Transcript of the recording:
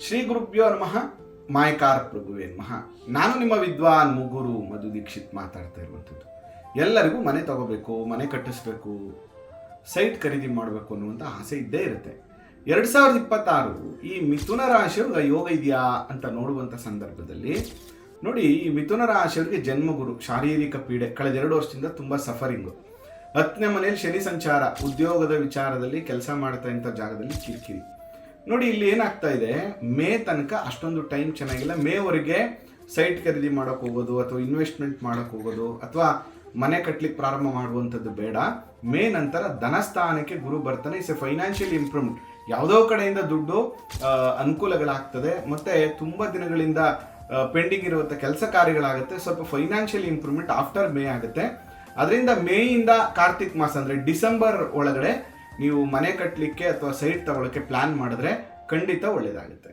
ಶ್ರೀ ಗುರುಭ್ಯೋ ನಮಃ. ಮಾಯಕಾರ ಪ್ರಭುವೇ ನಮಃ. ನಾನು ನಿಮ್ಮ ವಿದ್ವಾನ್ ಮುಗುರು ಮಧು ದೀಕ್ಷಿತ್ ಮಾತಾಡ್ತಾ ಇರುವಂಥದ್ದು. ಎಲ್ಲರಿಗೂ ಮನೆ ತಗೋಬೇಕು, ಮನೆ ಕಟ್ಟಿಸ್ಬೇಕು, ಸೈಟ್ ಖರೀದಿ ಮಾಡಬೇಕು ಅನ್ನುವಂಥ ಆಸೆ ಇದ್ದೇ ಇರುತ್ತೆ. 2026 ಈ ಮಿಥುನ ರಾಶಿಯವ್ರಿಗೆ ಯೋಗ ಇದೆಯಾ ಅಂತ ನೋಡುವಂಥ ಸಂದರ್ಭದಲ್ಲಿ ನೋಡಿ, ಈ ಮಿಥುನ ರಾಶಿಯವರಿಗೆ ಜನ್ಮಗುರು, ಶಾರೀರಿಕ ಪೀಡೆ, ಕಳೆದ 2 ವರ್ಷದಿಂದ ತುಂಬ ಸಫರಿಂಗು. 10ನೇ ಮನೆಯಲ್ಲಿ ಶನಿ ಸಂಚಾರ, ಉದ್ಯೋಗದ ವಿಚಾರದಲ್ಲಿ ಕೆಲಸ ಮಾಡ್ತಾ ಇಂಥ ಜಾಗದಲ್ಲಿ ಕಿರಿಕಿರಿ. ನೋಡಿ, ಇಲ್ಲಿ ಏನಾಗ್ತಾ ಇದೆ, ಮೇ ತನಕ ಅಷ್ಟೊಂದು ಟೈಮ್ ಚೆನ್ನಾಗಿಲ್ಲ. ಮೇವರೆಗೆ ಸೈಟ್ ಖರೀದಿ ಮಾಡೋಕೆ ಹೋಗೋದು ಅಥವಾ ಇನ್ವೆಸ್ಟ್ಮೆಂಟ್ ಮಾಡೋಕೆ ಹೋಗೋದು ಅಥವಾ ಮನೆ ಕಟ್ಟಲಿಕ್ಕೆ ಪ್ರಾರಂಭ ಮಾಡುವಂಥದ್ದು ಬೇಡ. ಮೇ ನಂತರ ಧನಸ್ಥಾನಕ್ಕೆ ಗುರು ಬರ್ತಾನೆ. Is A financial improvement. ಯಾವುದೋ ಕಡೆಯಿಂದ ದುಡ್ಡು ಅನುಕೂಲಗಳಾಗ್ತದೆ, ಮತ್ತು ತುಂಬ ದಿನಗಳಿಂದ ಪೆಂಡಿಂಗ್ ಇರುವಂಥ ಕೆಲಸ ಕಾರ್ಯಗಳಾಗುತ್ತೆ. ಸ್ವಲ್ಪ ಫೈನಾನ್ಷಿಯಲ್ ಇಂಪ್ರೂವ್ಮೆಂಟ್ ಆಫ್ಟರ್ ಮೇ ಆಗುತ್ತೆ. ಅದರಿಂದ ಮೇಯಿಂದ ಕಾರ್ತಿಕ್ ಮಾಸ ಅಂದರೆ ಡಿಸೆಂಬರ್ ಒಳಗಡೆ ನೀವು ಮನೆ ಕಟ್ಟಲಿಕ್ಕೆ ಅಥವಾ ಸೈಟ್ ತಗೊಳ್ಳೋಕ್ಕೆ ಪ್ಲಾನ್ ಮಾಡಿದ್ರೆ ಖಂಡಿತ ಒಳ್ಳೆಯದಾಗುತ್ತೆ.